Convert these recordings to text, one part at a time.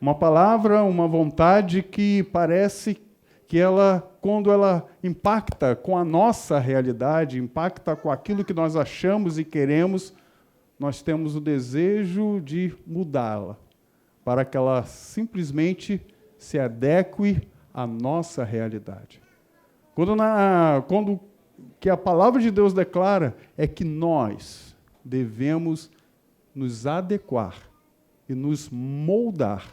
Uma palavra, uma vontade que parece que quando ela impacta com a nossa realidade, impacta com aquilo que nós achamos e queremos, nós temos o desejo de mudá-la, para que ela simplesmente se adeque à nossa realidade. Quando que a palavra de Deus declara é que nós devemos nos adequar e nos moldar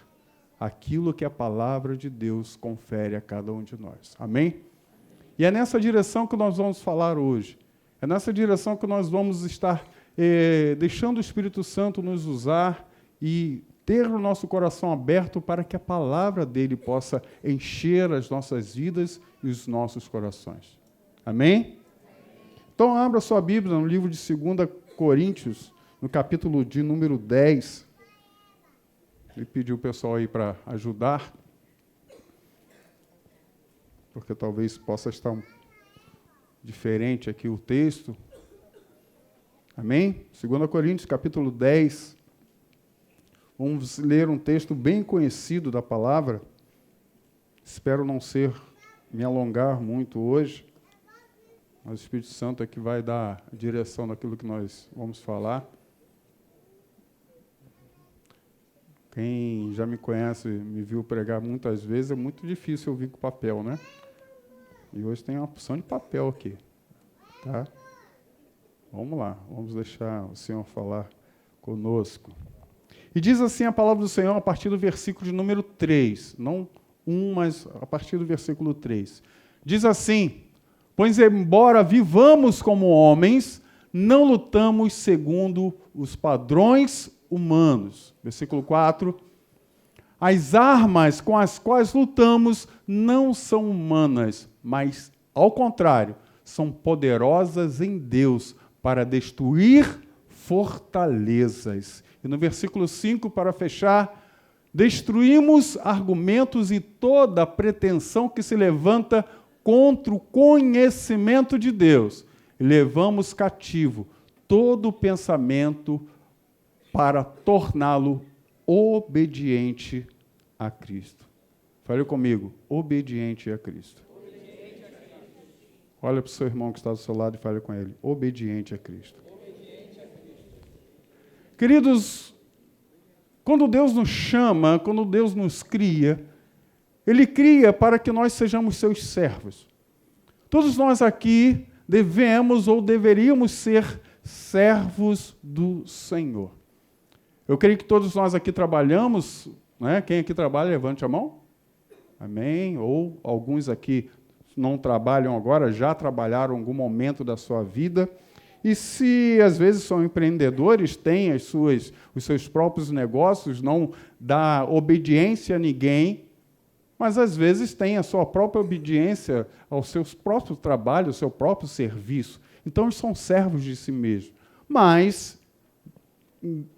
aquilo que a palavra de Deus confere a cada um de nós. Amém? E é nessa direção que nós vamos falar hoje. É nessa direção que nós vamos estar deixando o Espírito Santo nos usar e ter o nosso coração aberto para que a palavra dele possa encher as nossas vidas e os nossos corações. Amém? Então, abra sua Bíblia no livro de 2 Coríntios, no capítulo de número 10. Ele pediu o pessoal aí para ajudar, porque talvez possa estar diferente aqui o texto. Amém? 2 Coríntios, capítulo 10. Vamos ler um texto bem conhecido da palavra. Espero não me alongar muito hoje, mas o Espírito Santo é que vai dar a direção daquilo que nós vamos falar. Quem já me conhece, me viu pregar muitas vezes, é muito difícil eu vir com papel, né? E hoje tem uma opção de papel aqui, tá? Vamos lá, vamos deixar o Senhor falar conosco. E diz assim a palavra do Senhor a partir do versículo de número 3, não 1, mas a partir do versículo 3. Diz assim: pois embora vivamos como homens, não lutamos segundo os padrões humanos. Versículo 4. As armas com as quais lutamos não são humanas, mas, ao contrário, são poderosas em Deus para destruir fortalezas. E no versículo 5, para fechar, destruímos argumentos e toda pretensão que se levanta contra o conhecimento de Deus. E levamos cativo todo pensamento para torná-lo obediente a Cristo. Fale comigo, obediente a Cristo. Obediente a Cristo. Olha para o seu irmão que está do seu lado e fale com ele, obediente a Cristo. Obediente a Cristo. Queridos, quando Deus nos chama, quando Deus nos cria, Ele cria para que nós sejamos seus servos. Todos nós aqui devemos ou deveríamos ser servos do Senhor. Eu creio que todos nós aqui trabalhamos, né? Quem aqui trabalha, levante a mão. Amém? Ou alguns aqui não trabalham agora, já trabalharam em algum momento da sua vida. E se às vezes são empreendedores, têm os seus próprios negócios, não dá obediência a ninguém, mas às vezes tem a sua própria obediência aos seus próprios trabalhos, ao seu próprio serviço. Então, eles são servos de si mesmos. Mas,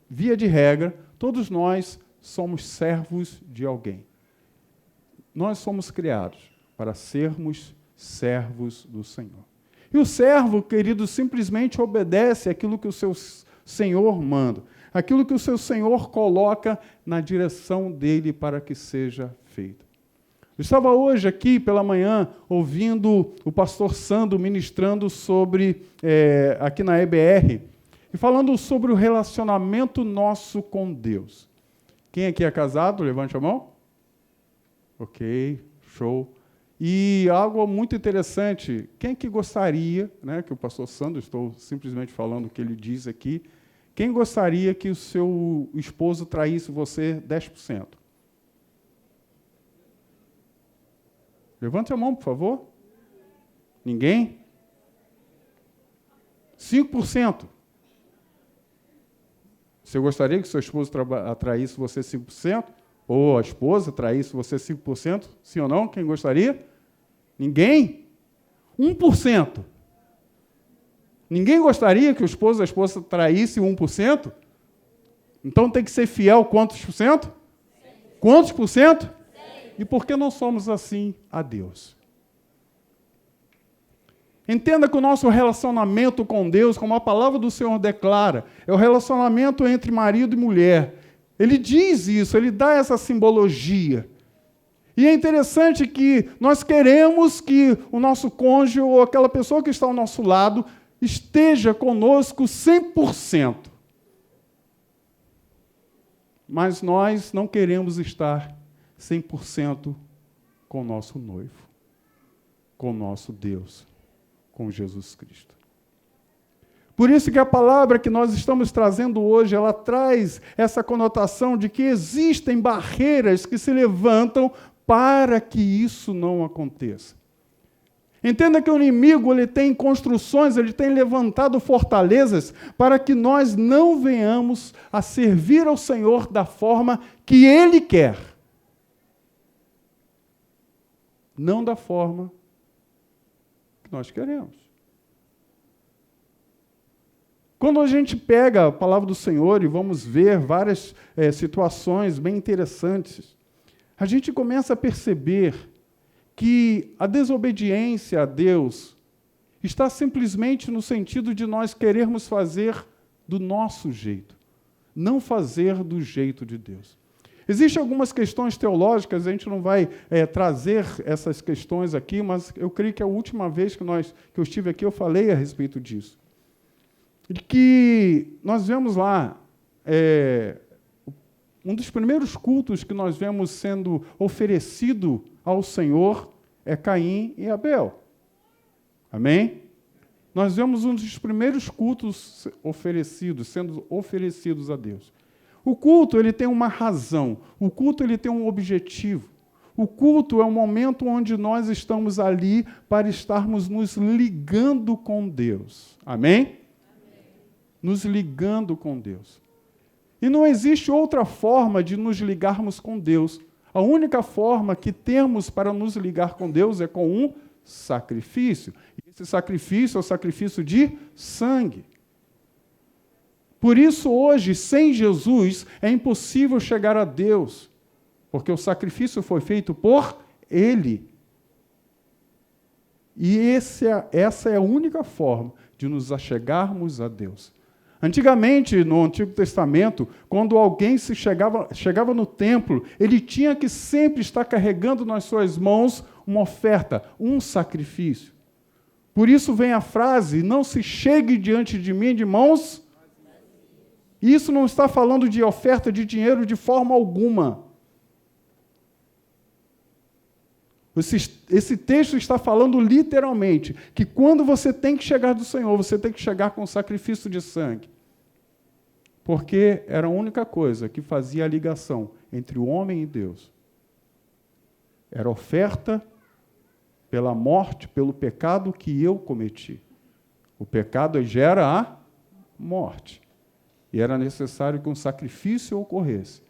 via de regra, todos nós somos servos de alguém. Nós somos criados para sermos servos do Senhor. E o servo, querido, simplesmente obedece aquilo que o seu Senhor manda, aquilo que o seu Senhor coloca na direção dele para que seja feito. Eu estava hoje aqui pela manhã ouvindo o pastor Sandro ministrando aqui na EBR, e falando sobre o relacionamento nosso com Deus. Quem aqui é casado? Levante a mão. Ok, show. E algo muito interessante, quem que gostaria, né, que o pastor Sandro, estou simplesmente falando o que ele diz aqui, quem gostaria que o seu esposo traísse você 10%? Levante a mão, por favor. Ninguém? 5%. Você gostaria que seu esposo traísse você 5%? Ou a esposa traísse você 5%? Sim ou não? Quem gostaria? Ninguém? 1%. Ninguém gostaria que o esposo ou a esposa traísse 1%? Então tem que ser fiel quantos por cento? 100%. Quantos por cento? 100%. E por que não somos assim a Deus? Entenda que o nosso relacionamento com Deus, como a palavra do Senhor declara, é o relacionamento entre marido e mulher. Ele diz isso, ele dá essa simbologia. E é interessante que nós queremos que o nosso cônjuge ou aquela pessoa que está ao nosso lado esteja conosco 100%. Mas nós não queremos estar 100% com o nosso noivo, com o nosso Deus, com Jesus Cristo. Por isso que a palavra que nós estamos trazendo hoje, ela traz essa conotação de que existem barreiras que se levantam para que isso não aconteça. Entenda que o inimigo ele tem construções, ele tem levantado fortalezas para que nós não venhamos a servir ao Senhor da forma que Ele quer. Não da forma que nós queremos. Quando a gente pega a palavra do Senhor e vamos ver várias situações bem interessantes, a gente começa a perceber que a desobediência a Deus está simplesmente no sentido de nós querermos fazer do nosso jeito, não fazer do jeito de Deus. Existem algumas questões teológicas, a gente não vai trazer essas questões aqui, mas eu creio que a última vez que eu estive aqui eu falei a respeito disso. De que nós vemos lá, um dos primeiros cultos que nós vemos sendo oferecido ao Senhor é Caim e Abel. Amém? Nós vemos um dos primeiros cultos sendo oferecidos a Deus. O culto ele tem uma razão, o culto ele tem um objetivo. O culto é um momento onde nós estamos ali para estarmos nos ligando com Deus. Amém? Nos ligando com Deus. E não existe outra forma de nos ligarmos com Deus. A única forma que temos para nos ligar com Deus é com um sacrifício. E esse sacrifício é o sacrifício de sangue. Por isso, hoje, sem Jesus, é impossível chegar a Deus, porque o sacrifício foi feito por Ele. E essa é a única forma de nos achegarmos a Deus. Antigamente, no Antigo Testamento, quando alguém chegava no templo, ele tinha que sempre estar carregando nas suas mãos uma oferta, um sacrifício. Por isso vem a frase, não se chegue diante de mim de mãos. Isso não está falando de oferta de dinheiro de forma alguma. Esse texto está falando literalmente que quando você tem que chegar do Senhor, você tem que chegar com sacrifício de sangue. Porque era a única coisa que fazia a ligação entre o homem e Deus. Era oferta pela morte, pelo pecado que eu cometi. O pecado gera a morte. E era necessário que um sacrifício ocorresse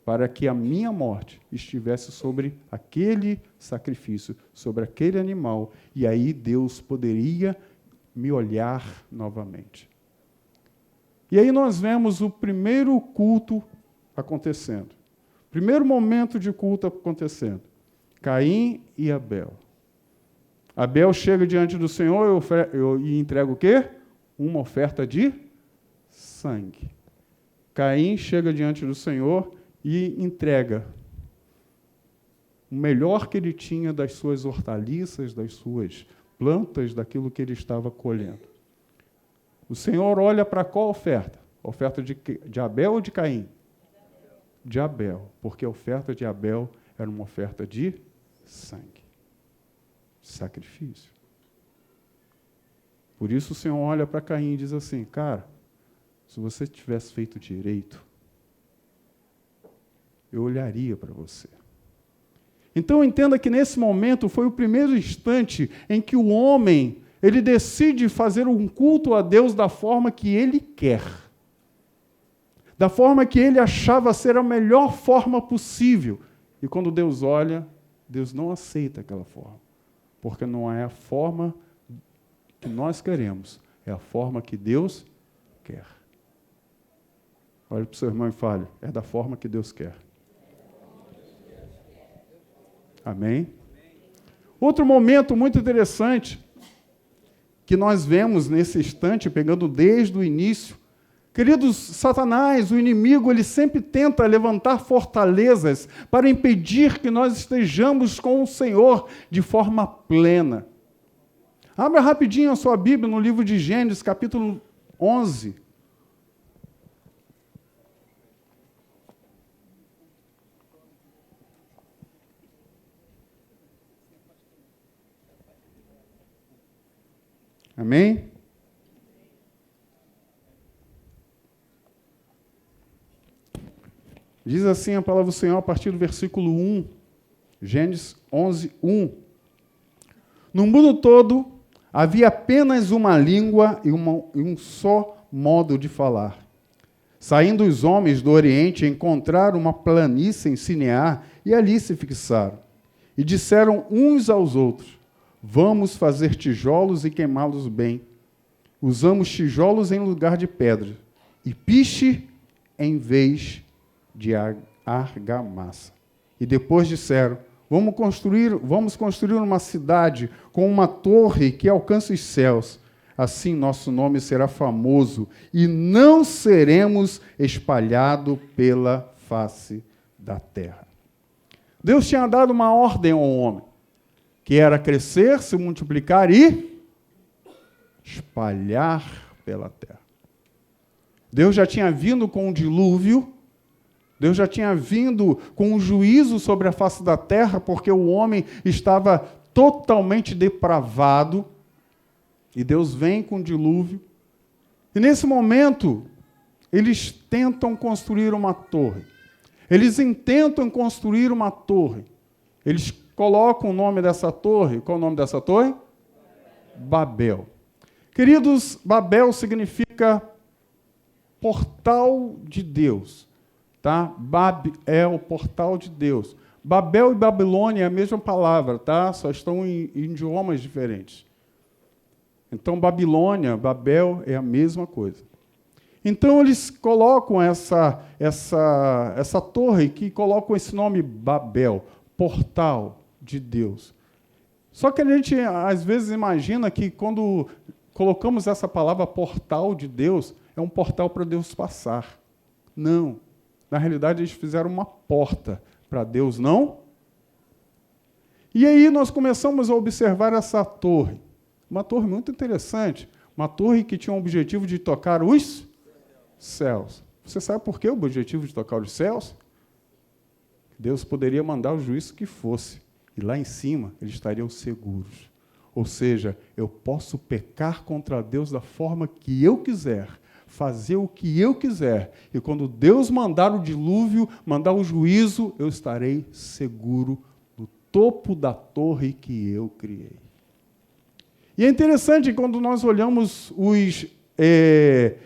para que a minha morte estivesse sobre aquele sacrifício, sobre aquele animal, e aí Deus poderia me olhar novamente. E aí nós vemos o primeiro culto acontecendo. Primeiro momento de culto acontecendo. Caim e Abel. Abel chega diante do Senhor e entrega o quê? Uma oferta de sangue. Caim chega diante do Senhor e entrega o melhor que ele tinha das suas hortaliças, das suas plantas, daquilo que ele estava colhendo. O Senhor olha para qual oferta? A oferta de Abel ou de Caim? De Abel, porque a oferta de Abel era uma oferta de sangue, de sacrifício. Por isso o Senhor olha para Caim e diz assim, cara, se você tivesse feito direito, eu olharia para você. Então entenda que nesse momento foi o primeiro instante em que o homem ele decide fazer um culto a Deus da forma que ele quer. Da forma que ele achava ser a melhor forma possível. E quando Deus olha, Deus não aceita aquela forma. Porque não é a forma que nós queremos, é a forma que Deus quer. Olhe para o seu irmão e fale, é da forma que Deus quer. Amém? Outro momento muito interessante que nós vemos nesse instante, pegando desde o início, Queridos, Satanás, o inimigo, ele sempre tenta levantar fortalezas para impedir que nós estejamos com o Senhor de forma plena. Abra rapidinho a sua Bíblia no livro de Gênesis, capítulo 11. Amém? Diz assim a palavra do Senhor a partir do versículo 1, Gênesis 11, 1. No mundo todo havia apenas uma língua e um só modo de falar. Saindo os homens do Oriente, encontraram uma planície em Sinear e ali se fixaram. E disseram uns aos outros: vamos fazer tijolos e queimá-los bem. Usamos tijolos em lugar de pedra e piche em vez de argamassa. E depois disseram: vamos construir uma cidade com uma torre que alcance os céus. Assim nosso nome será famoso e não seremos espalhados pela face da terra. Deus tinha dado uma ordem ao homem, que era crescer, se multiplicar e espalhar pela terra. Deus já tinha vindo com o dilúvio, Deus já tinha vindo com o juízo sobre a face da terra, porque o homem estava totalmente depravado, e Deus vem com o dilúvio. E nesse momento, eles tentam construir uma torre. Eles intentam construir uma torre. Eles colocam o nome dessa torre. Qual é o nome dessa torre? Babel. Queridos, Babel significa portal de Deus. Tá? Bab é o portal de Deus. Babel e Babilônia é a mesma palavra, tá? Só estão em idiomas diferentes. Então, Babilônia, Babel é a mesma coisa. Então, eles colocam essa torre, que colocam esse nome Babel, portal de Deus. Só que a gente, às vezes, imagina que quando colocamos essa palavra portal de Deus, é um portal para Deus passar. Não. Na realidade, eles fizeram uma porta para Deus, não? E aí nós começamos a observar essa torre. Uma torre muito interessante. Uma torre que tinha o objetivo de tocar os céus. Você sabe por que o objetivo de tocar os céus? Deus poderia mandar o juízo que fosse. E lá em cima, eles estariam seguros. Ou seja, eu posso pecar contra Deus da forma que eu quiser, fazer o que eu quiser. E quando Deus mandar o dilúvio, mandar o juízo, eu estarei seguro no topo da torre que eu criei. E é interessante quando nós olhamos os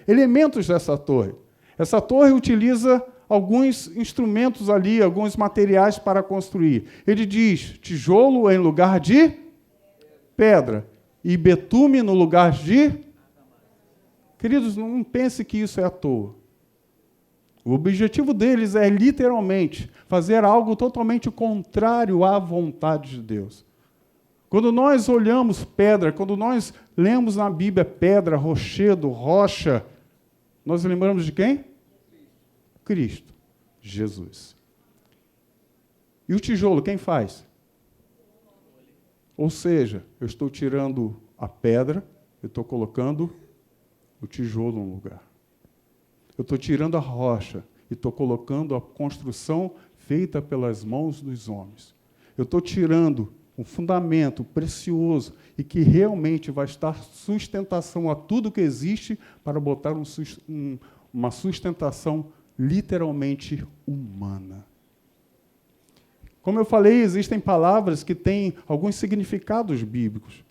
elementos dessa torre. Essa torre utiliza alguns instrumentos ali, alguns materiais para construir. Ele diz tijolo em lugar de pedra e betume no lugar de... Queridos, não pense que isso é à toa. O objetivo deles é, literalmente, fazer algo totalmente contrário à vontade de Deus. Quando nós olhamos pedra, quando nós lemos na Bíblia pedra, rochedo, rocha, nós lembramos de quem? Cristo, Jesus. E o tijolo, quem faz? Ou seja, eu estou tirando a pedra, eu estou colocando o tijolo no lugar. Eu estou tirando a rocha e estou colocando a construção feita pelas mãos dos homens. Eu estou tirando um fundamento precioso e que realmente vai estar sustentação a tudo que existe para botar uma sustentação literalmente humana. Como eu falei, existem palavras que têm alguns significados bíblicos,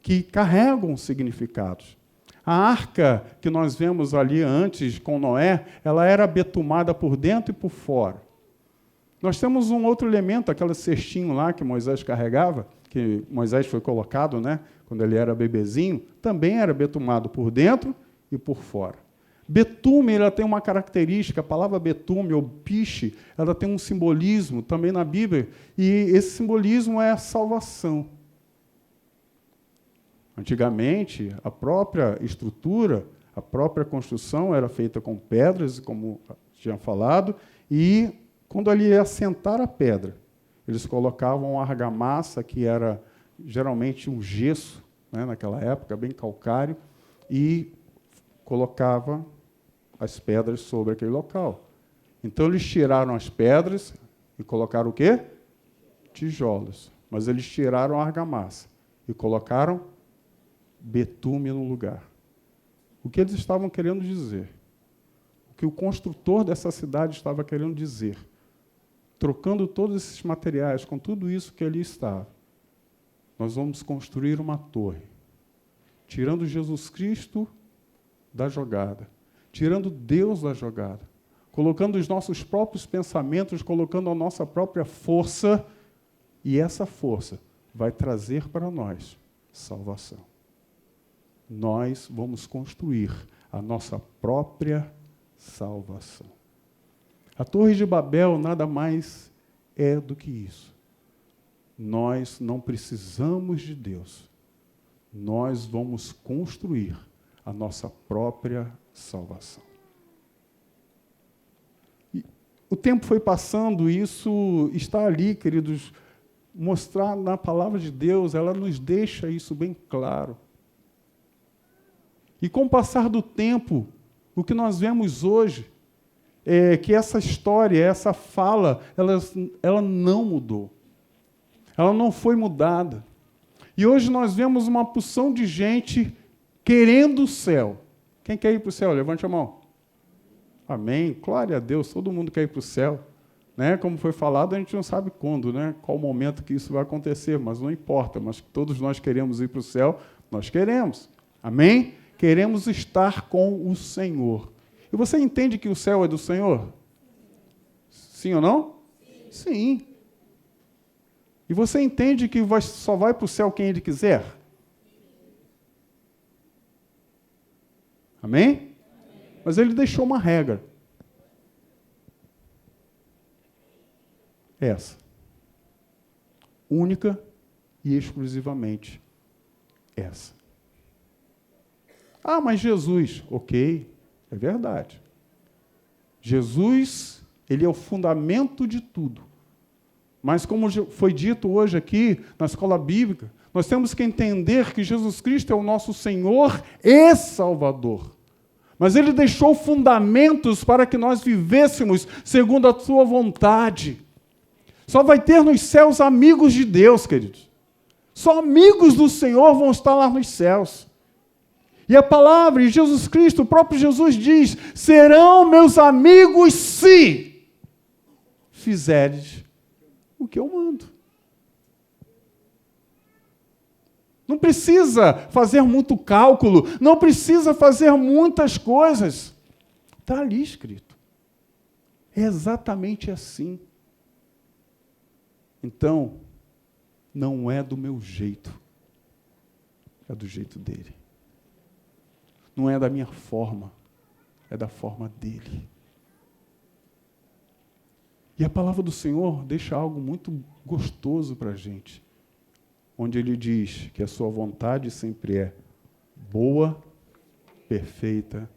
que carregam significados. A arca que nós vemos ali antes com Noé, ela era betumada por dentro e por fora. Nós temos um outro elemento, aquele cestinho lá que Moisés carregava, que Moisés foi colocado, né, quando ele era bebezinho, também era betumado por dentro e por fora. Betume, ela tem uma característica, a palavra betume ou piche, ela tem um simbolismo também na Bíblia, e esse simbolismo é a salvação. Antigamente, a própria estrutura, A própria construção era feita com pedras, como tinha falado, e quando ali ia assentar a pedra, eles colocavam argamassa, que era geralmente um gesso, né, naquela época, bem calcário, e colocava as pedras sobre aquele local. Então, eles tiraram as pedras e colocaram o quê? Tijolos. Mas eles tiraram a argamassa e colocaram betume no lugar. O que eles estavam querendo dizer? O que o construtor dessa cidade estava querendo dizer? Trocando todos esses materiais com tudo isso que ali estava, nós vamos construir uma torre, tirando Jesus Cristo da jogada, tirando Deus da jogada, colocando os nossos próprios pensamentos, colocando a nossa própria força, e essa força vai trazer para nós salvação. Nós vamos construir a nossa própria salvação. A Torre de Babel nada mais é do que isso. Nós não precisamos de Deus. Nós vamos construir a nossa própria salvação. E o tempo foi passando e isso está ali, queridos, mostrar na palavra de Deus, ela nos deixa isso bem claro. E com o passar do tempo, o que nós vemos hoje é que essa história, essa fala, ela não mudou. Ela não foi mudada. E hoje nós vemos uma porção de gente querendo o céu. Quem quer ir para o céu? Levante a mão. Amém. Glória a Deus, todo mundo quer ir para o céu. Né? Como foi falado, a gente não sabe quando, né? Qual momento que isso vai acontecer, mas não importa. Mas todos nós queremos ir para o céu, nós queremos. Amém? Queremos estar com o Senhor. E você entende que o céu é do Senhor? Sim ou não? Sim. E você entende que só vai para o céu quem Ele quiser? Amém? Mas Ele deixou uma regra. Essa. Única e exclusivamente essa. Ah, mas Jesus, ok, é verdade. Jesus, Ele é o fundamento de tudo. Mas como foi dito hoje aqui, na escola bíblica, nós temos que entender que Jesus Cristo é o nosso Senhor e Salvador. Mas Ele deixou fundamentos para que nós vivêssemos segundo a sua vontade. Só vai ter nos céus amigos de Deus, queridos. Só amigos do Senhor vão estar lá nos céus. E a palavra, e Jesus Cristo, o próprio Jesus diz, serão meus amigos se fizeres o que eu mando. Não precisa fazer muito cálculo, não precisa fazer muitas coisas. Está ali escrito. É exatamente assim. Então, não é do meu jeito, é do jeito dele. Não é da minha forma, é da forma dele. E a palavra do Senhor deixa algo muito gostoso para a gente, onde Ele diz que a sua vontade sempre é boa, perfeita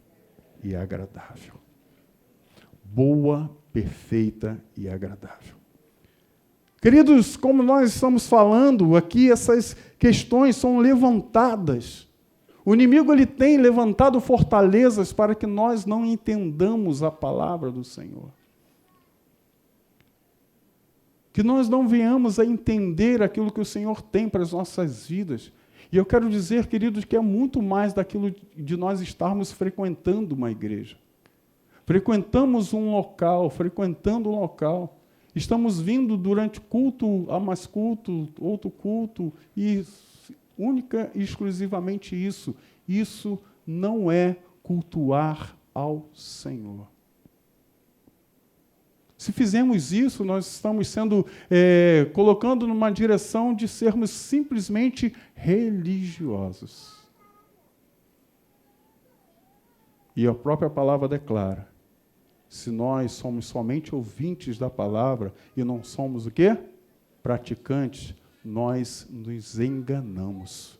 e agradável. Boa, perfeita e agradável. Queridos, como nós estamos falando aqui, essas questões são levantadas. O inimigo ele tem levantado fortalezas para que nós não entendamos a palavra do Senhor. Que nós não venhamos a entender aquilo que o Senhor tem para as nossas vidas. E eu quero dizer, queridos, que é muito mais daquilo de nós estarmos frequentando uma igreja. Frequentamos um local, frequentando um local. Estamos vindo durante culto a mais culto, outro culto, e única e exclusivamente isso. Isso não é cultuar ao Senhor. Se fizermos isso, nós estamos sendo colocando numa direção de sermos simplesmente religiosos. E a própria palavra declara, se nós somos somente ouvintes da palavra e não somos o quê? Praticantes, nós nos enganamos.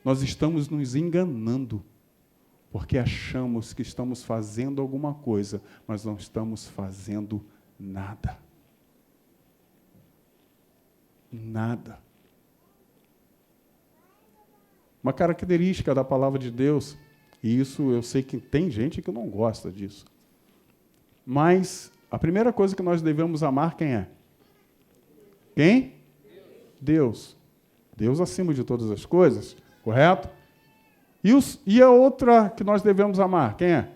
Nós estamos nos enganando. Porque achamos que estamos fazendo alguma coisa, mas não estamos fazendo nada. Nada. Uma característica da palavra de Deus, e isso eu sei que tem gente que não gosta disso, mas a primeira coisa que nós devemos amar, quem é? Quem? Deus. Deus acima de todas as coisas, correto? E a outra que nós devemos amar, quem é?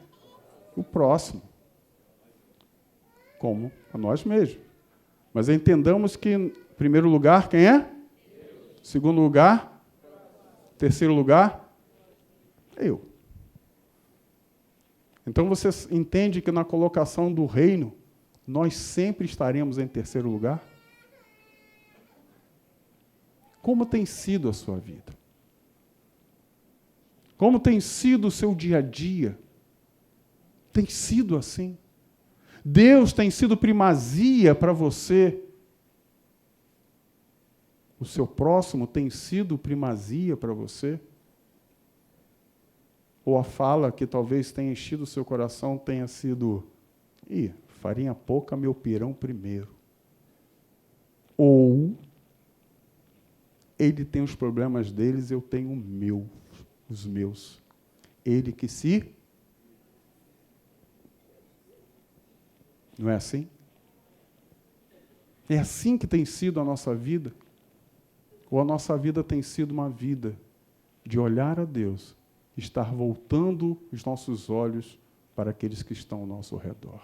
O próximo. Como a nós mesmos. Mas entendamos que, em primeiro lugar, quem é? Segundo lugar? Terceiro lugar? Eu. Então você entende que na colocação do reino, nós sempre estaremos em terceiro lugar? Como tem sido a sua vida? Como tem sido o seu dia a dia? Tem sido assim? Deus tem sido primazia para você? O seu próximo tem sido primazia para você? Ou a fala que talvez tenha enchido o seu coração tenha sido: farinha pouca, meu pirão primeiro. Ou ele tem os problemas deles, eu tenho os meus. Ele que se... Não é assim? É assim que tem sido a nossa vida? Ou a nossa vida tem sido uma vida de olhar a Deus, estar voltando os nossos olhos para aqueles que estão ao nosso redor?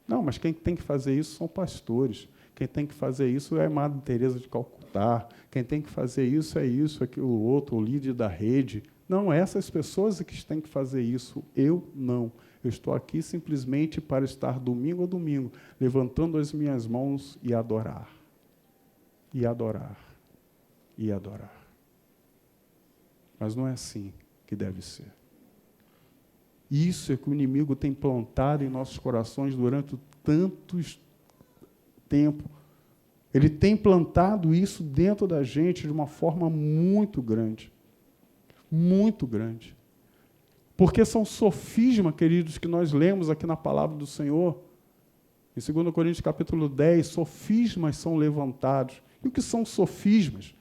Não, mas quem tem que fazer isso são pastores. Quem tem que fazer isso é a Madre Teresa de Calcutá. Quem tem que fazer isso é isso, aquilo, outro, o líder da rede. Não, essas pessoas é que têm que fazer isso. Eu não. Eu estou aqui simplesmente para estar domingo a domingo, levantando as minhas mãos e adorar. E adorar. E adorar. Mas não é assim que deve ser. Isso é que o inimigo tem plantado em nossos corações durante tantos tempo. Ele tem plantado isso dentro da gente de uma forma muito grande. Muito grande. Porque são sofismas, queridos, que nós lemos aqui na palavra do Senhor. Em 2 Coríntios capítulo 10, sofismas são levantados. E o que são sofismas?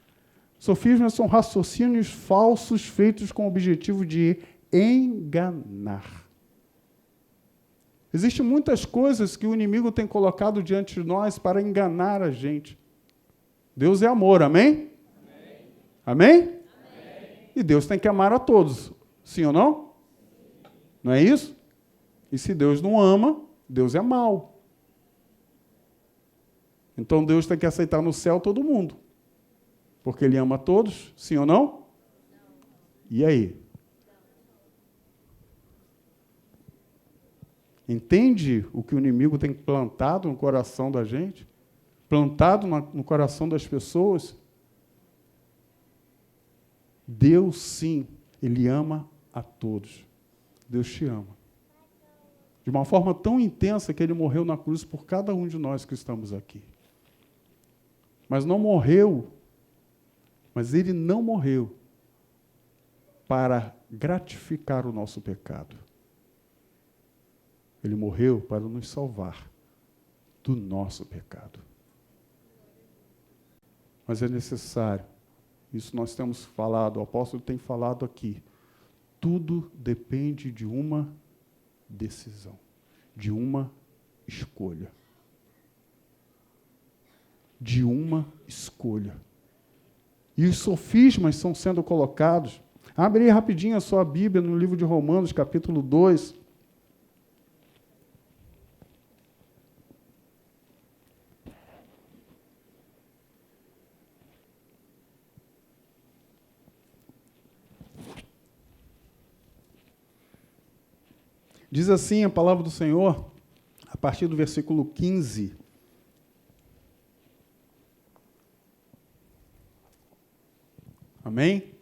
Sofismas são raciocínios falsos feitos com o objetivo de enganar. Existem muitas coisas que o inimigo tem colocado diante de nós para enganar a gente. Deus é amor, amém? Amém? Amém? E Deus tem que amar a todos, sim ou não? Não é isso? E se Deus não ama, Deus é mau. Então Deus tem que aceitar no céu todo mundo. Porque Ele ama a todos, sim ou não? E aí? Entende o que o inimigo tem plantado no coração da gente? Plantado no coração das pessoas? Deus, sim, Ele ama a todos. Deus te ama. De uma forma tão intensa que Ele morreu na cruz por cada um de nós que estamos aqui. Mas não morreu, mas Ele não morreu para gratificar o nosso pecado. Ele morreu para nos salvar do nosso pecado. Mas é necessário, isso nós temos falado, o apóstolo tem falado aqui, tudo depende de uma decisão, de uma escolha. De uma escolha. E os sofismas estão sendo colocados. Abre aí rapidinho a sua Bíblia no livro de Romanos, capítulo 2. Diz assim a palavra do Senhor, a partir do versículo 15. Amém?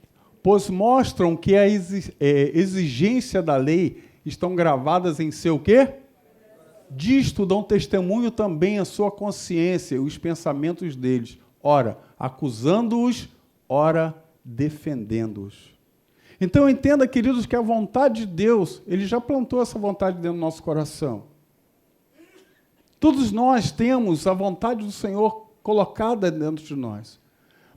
Pois mostram que a exigência da lei estão gravadas em seu quê? Disto dão testemunho também a sua consciência e os pensamentos deles, ora acusando-os, ora defendendo-os. Então entenda, queridos, que a vontade de Deus, Ele já plantou essa vontade dentro do nosso coração. Todos nós temos a vontade do Senhor colocada dentro de nós.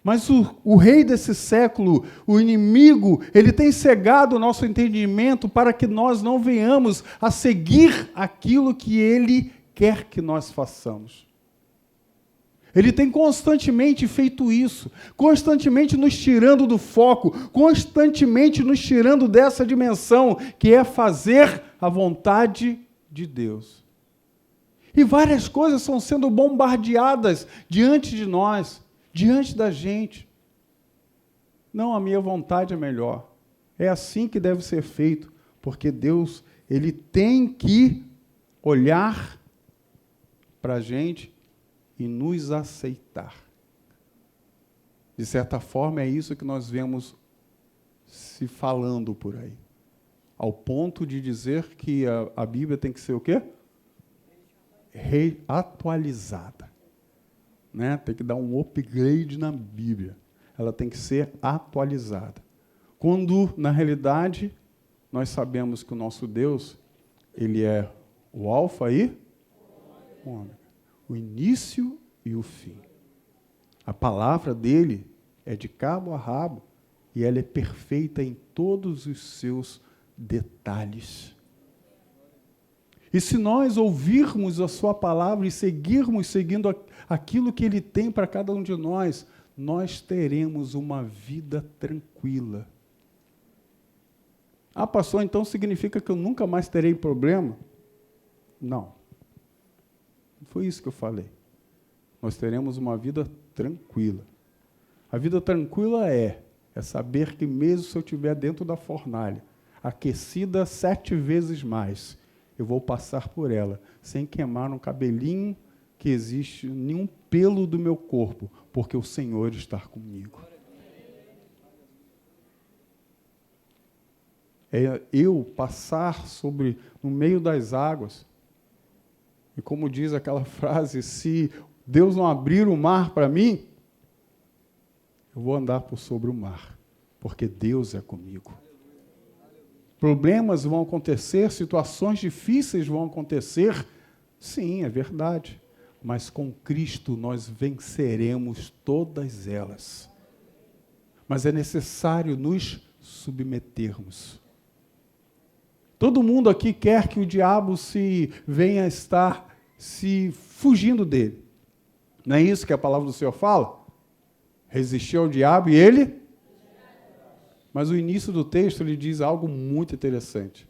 Mas o rei desse século, o inimigo, ele tem cegado o nosso entendimento para que nós não venhamos a seguir aquilo que ele quer que nós façamos. Ele tem constantemente feito isso, constantemente nos tirando do foco, constantemente nos tirando dessa dimensão, que é fazer a vontade de Deus. E várias coisas estão sendo bombardeadas diante de nós, diante da gente. Não, a minha vontade é melhor. É assim que deve ser feito, porque Deus, Ele tem que olhar para a gente e nos aceitar. De certa forma, é isso que nós vemos se falando por aí. Ao ponto de dizer que a Bíblia tem que ser o quê? Atualizada. Né? Tem que dar um upgrade na Bíblia. Ela tem que ser atualizada. Quando, na realidade, nós sabemos que o nosso Deus, Ele é o alfa e o ômega, o início e o fim. A palavra dele é de cabo a rabo e ela é perfeita em todos os seus detalhes. E se nós ouvirmos a sua palavra e seguirmos seguindo aquilo que ele tem para cada um de nós, nós teremos uma vida tranquila. Ah, pastor, então significa que eu nunca mais terei problema? Não. Não foi isso que eu falei. Nós teremos uma vida tranquila. A vida tranquila é saber que mesmo se eu estiver dentro da fornalha, aquecida 7 vezes mais, eu vou passar por ela, sem queimar um cabelinho que existe, nenhum pelo do meu corpo, porque o Senhor está comigo. É eu passar no meio das águas, e como diz aquela frase, se Deus não abrir o mar para mim, eu vou andar por sobre o mar, porque Deus é comigo. Problemas vão acontecer, situações difíceis vão acontecer, sim, é verdade, mas com Cristo nós venceremos todas elas. Mas é necessário nos submetermos. Todo mundo aqui quer que o diabo venha estar se fugindo dele. Não é isso que a palavra do Senhor fala? Resistir ao diabo e ele... Mas o início do texto, ele diz algo muito interessante.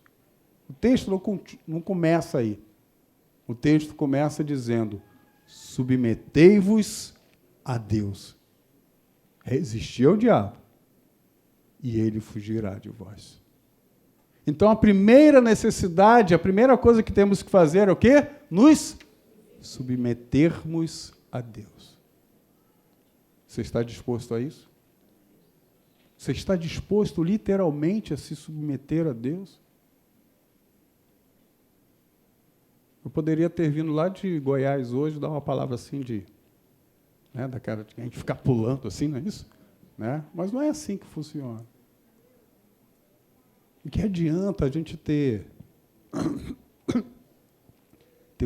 O texto não começa aí. O texto começa dizendo, submetei-vos a Deus. Resistir ao diabo e ele fugirá de vós. Então, a primeira necessidade, a primeira coisa que temos que fazer é o quê? Nos submetermos a Deus. Você está disposto a isso? Você está disposto literalmente a se submeter a Deus? Eu poderia ter vindo lá de Goiás hoje dar uma palavra assim daquela de a gente ficar pulando assim, não é isso? Né? Mas não é assim que funciona. O que adianta a gente ter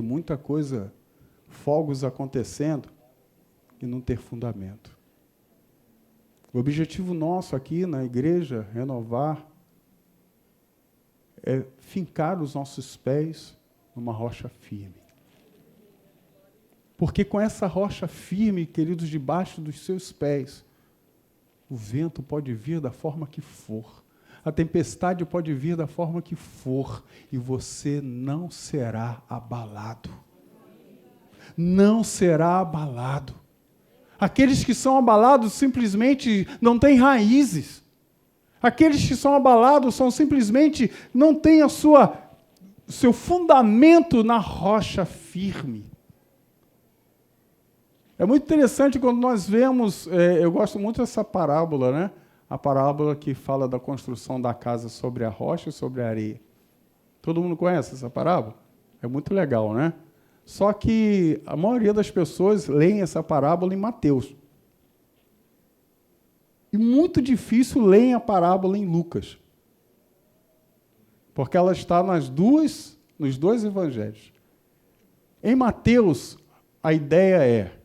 muita coisa, fogos acontecendo e não ter fundamento? O objetivo nosso aqui na igreja, Renovar, é fincar os nossos pés numa rocha firme. Porque com essa rocha firme, queridos, debaixo dos seus pés, o vento pode vir da forma que for, a tempestade pode vir da forma que for, e você não será abalado. Não será abalado. Aqueles que são abalados simplesmente não têm raízes. Aqueles que são abalados são simplesmente não têm seu fundamento na rocha firme. É muito interessante quando nós vemos, eu gosto muito dessa parábola, né? A parábola que fala da construção da casa sobre a rocha e sobre a areia. Todo mundo conhece essa parábola? É muito legal, né? Só que a maioria das pessoas leem essa parábola em Mateus. E muito difícil leem a parábola em Lucas. Porque ela está nos dois evangelhos. Em Mateus, a ideia é: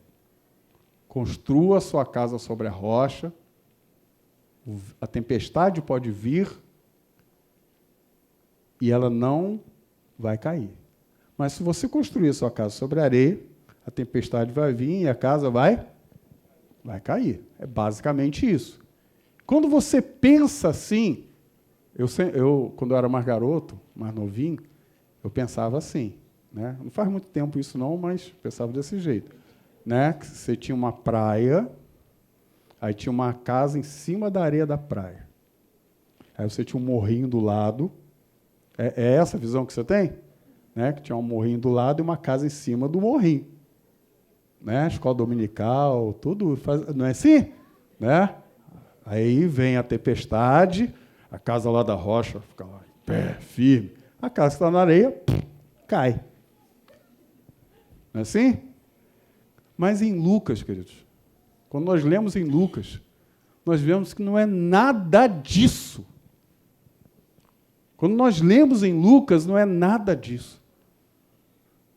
construa a sua casa sobre a rocha, a tempestade pode vir e ela não vai cair. Mas se você construir a sua casa sobre a areia, a tempestade vai vir e a casa vai cair. É basicamente isso. Quando você pensa assim, eu quando eu era mais garoto, mais novinho, eu pensava assim, né? Não faz muito tempo isso não, mas pensava desse jeito, né? Que você tinha uma praia, aí tinha uma casa em cima da areia da praia. Aí você tinha um morrinho do lado. É essa a visão que você tem? Né? Que tinha um morrinho do lado e uma casa em cima do morrinho. Né? Escola dominical, tudo, não é assim? Né? Aí vem a tempestade, a casa lá da rocha fica lá em pé, firme. A casa que está na areia, cai. Não é assim? Mas em Lucas, queridos, quando nós lemos em Lucas, nós vemos que não é nada disso. Quando nós lemos em Lucas, não é nada disso.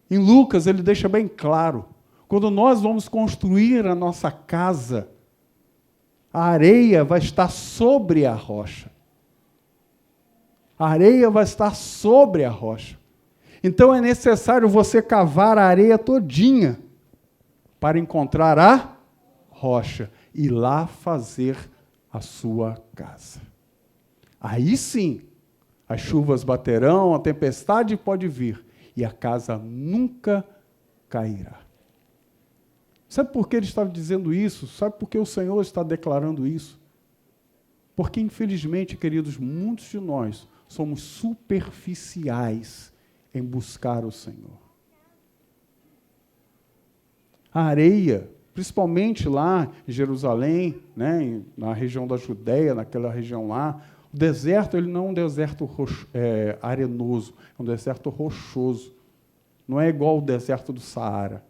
Em Lucas, ele deixa bem claro, quando nós vamos construir a nossa casa, a areia vai estar sobre a rocha. A areia vai estar sobre a rocha. Então é necessário você cavar a areia todinha para encontrar a rocha e lá fazer a sua casa. Aí sim, as chuvas baterão, a tempestade pode vir e a casa nunca cairá. Sabe por que ele está dizendo isso? Sabe por que o Senhor está declarando isso? Porque, infelizmente, queridos, muitos de nós somos superficiais em buscar o Senhor. A areia, principalmente lá em Jerusalém, né, na região da Judéia, naquela região lá, o deserto ele não é um deserto arenoso, é um deserto rochoso. Não é igual ao deserto do Saara.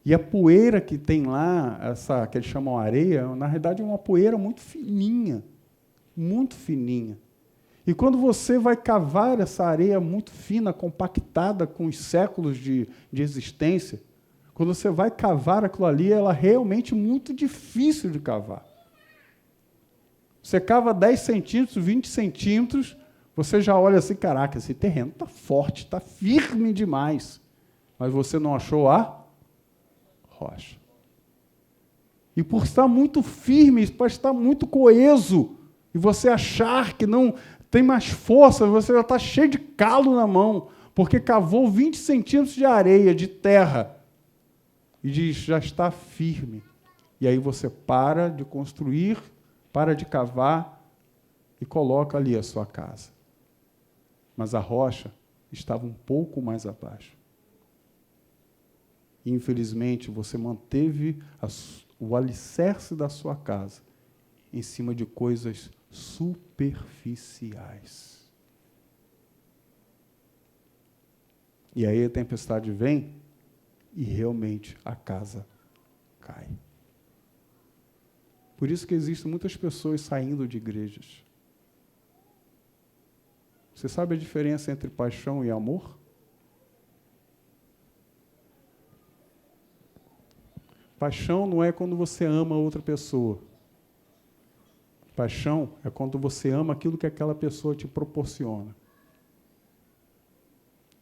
E a poeira que tem lá, essa que eles chamam areia, na realidade é uma poeira muito fininha. Muito fininha. E quando você vai cavar essa areia muito fina, compactada com os séculos de existência, quando você vai cavar aquilo ali, ela é realmente muito difícil de cavar. Você cava 10 centímetros, 20 centímetros, você já olha assim, caraca, esse terreno está forte, está firme demais. Mas você não achou a rocha. E por estar muito firme, por estar muito coeso, e você achar que não tem mais força, você já está cheio de calo na mão, porque cavou 20 centímetros de areia, de terra, e diz, já está firme. E aí você para de construir, para de cavar e coloca ali a sua casa. Mas a rocha estava um pouco mais abaixo. E, infelizmente, você manteve o alicerce da sua casa em cima de coisas superficiais. E aí a tempestade vem e realmente a casa cai. Por isso que existem muitas pessoas saindo de igrejas. Você sabe a diferença entre paixão e amor? Paixão não é quando você ama outra pessoa. Paixão é quando você ama aquilo que aquela pessoa te proporciona.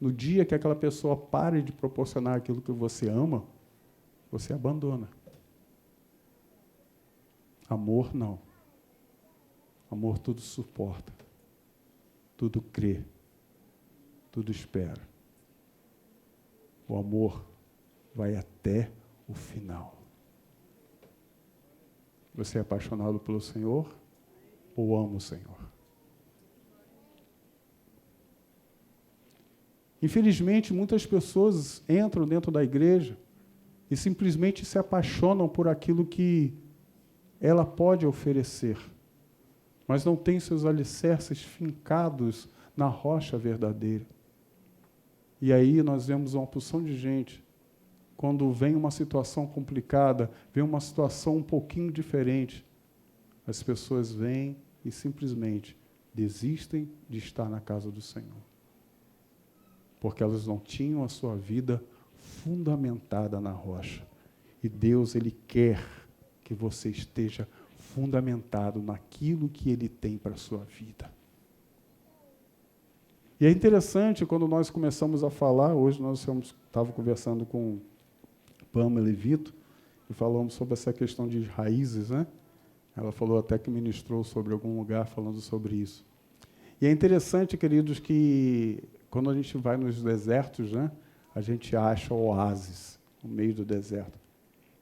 No dia que aquela pessoa pare de proporcionar aquilo que você ama, você abandona. Amor, não. Amor tudo suporta, tudo crê, tudo espera. O amor vai até o final. Você é apaixonado pelo Senhor ou ama o Senhor? Infelizmente, muitas pessoas entram dentro da igreja e simplesmente se apaixonam por aquilo que ela pode oferecer, mas não tem seus alicerces fincados na rocha verdadeira. E aí nós vemos uma porção de gente, quando vem uma situação complicada, vem uma situação um pouquinho diferente, as pessoas vêm e simplesmente desistem de estar na casa do Senhor. Porque elas não tinham a sua vida fundamentada na rocha. E Deus, Ele quer que você esteja fundamentado naquilo que Ele tem para a sua vida. E é interessante, quando nós começamos a falar, hoje nós estávamos conversando com Pamela e Vitor, e falamos sobre essa questão de raízes, né? Ela falou até que ministrou sobre algum lugar falando sobre isso. E é interessante, queridos, que quando a gente vai nos desertos, né, a gente acha oásis no meio do deserto.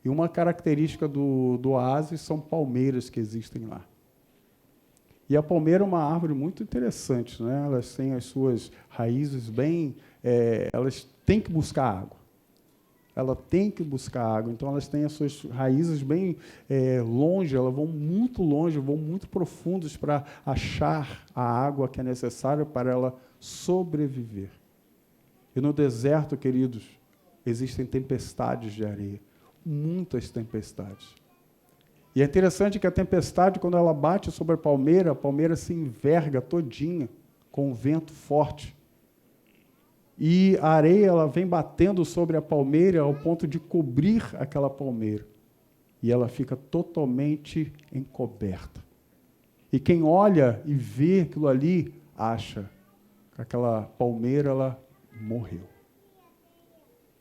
E uma característica do oásis são palmeiras que existem lá. E a palmeira é uma árvore muito interessante, né? Elas têm as suas raízes bem... elas têm que buscar água. Ela tem que buscar água, então elas têm as suas raízes bem longe, elas vão muito longe, vão muito profundas para achar a água que é necessária para ela sobreviver. E no deserto, queridos, existem tempestades de areia, muitas tempestades. E é interessante que a tempestade, quando ela bate sobre a palmeira se enverga todinha com um vento forte. E a areia ela vem batendo sobre a palmeira ao ponto de cobrir aquela palmeira. E ela fica totalmente encoberta. E quem olha e vê aquilo ali, acha que aquela palmeira ela morreu.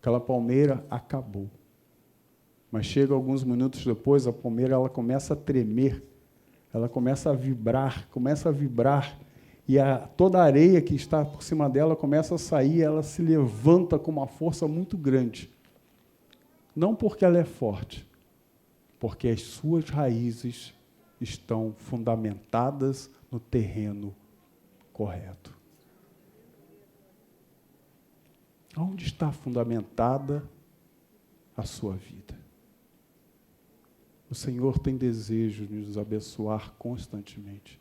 Aquela palmeira acabou. Mas chega alguns minutos depois, a palmeira ela começa a tremer, ela começa a vibrar, e toda a areia que está por cima dela começa a sair, ela se levanta com uma força muito grande. Não porque ela é forte, porque as suas raízes estão fundamentadas no terreno correto. Onde está fundamentada a sua vida? O Senhor tem desejo de nos abençoar constantemente.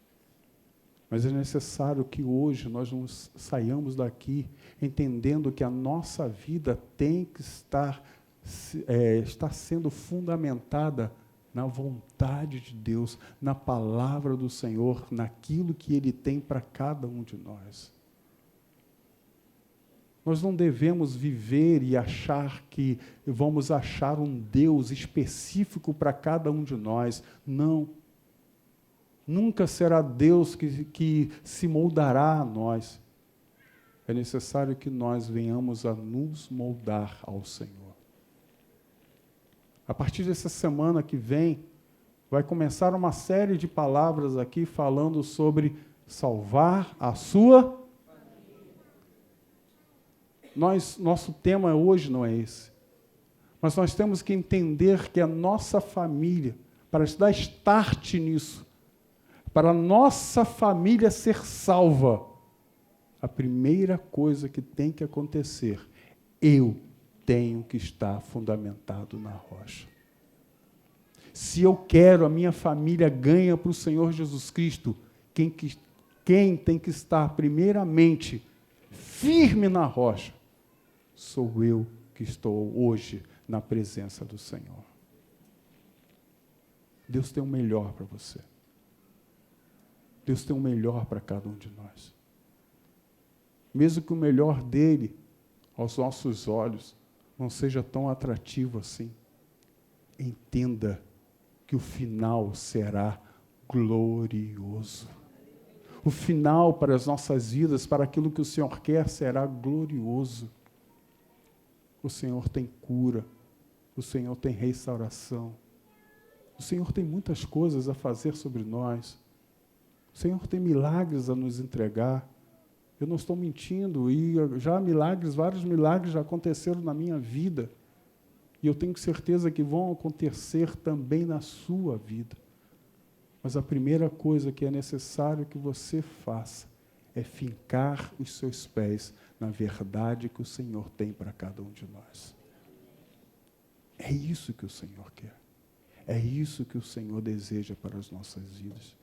Mas é necessário que hoje nós nos saiamos daqui entendendo que a nossa vida tem que estar sendo fundamentada na vontade de Deus, na palavra do Senhor, naquilo que Ele tem para cada um de nós. Nós não devemos viver e achar que vamos achar um Deus específico para cada um de nós. Não. Nunca será Deus que se moldará a nós. É necessário que nós venhamos a nos moldar ao Senhor. A partir dessa semana que vem, vai começar uma série de palavras aqui falando sobre salvar a sua família. Nosso tema hoje não é esse. Mas nós temos que entender que a nossa família, para dar start nisso, para a nossa família ser salva, a primeira coisa que tem que acontecer, eu tenho que estar fundamentado na rocha. Se eu quero a minha família ganha para o Senhor Jesus Cristo, quem tem que estar primeiramente firme na rocha, sou eu que estou hoje na presença do Senhor. Deus tem o melhor para você. Deus tem o melhor para cada um de nós. Mesmo que o melhor dele, aos nossos olhos, não seja tão atrativo assim, entenda que o final será glorioso. O final para as nossas vidas, para aquilo que o Senhor quer, será glorioso. O Senhor tem cura, o Senhor tem restauração, o Senhor tem muitas coisas a fazer sobre nós. O Senhor tem milagres a nos entregar. Eu não estou mentindo, e vários milagres já aconteceram na minha vida. E eu tenho certeza que vão acontecer também na sua vida. Mas a primeira coisa que é necessário que você faça é fincar os seus pés na verdade que o Senhor tem para cada um de nós. É isso que o Senhor quer. É isso que o Senhor deseja para as nossas vidas.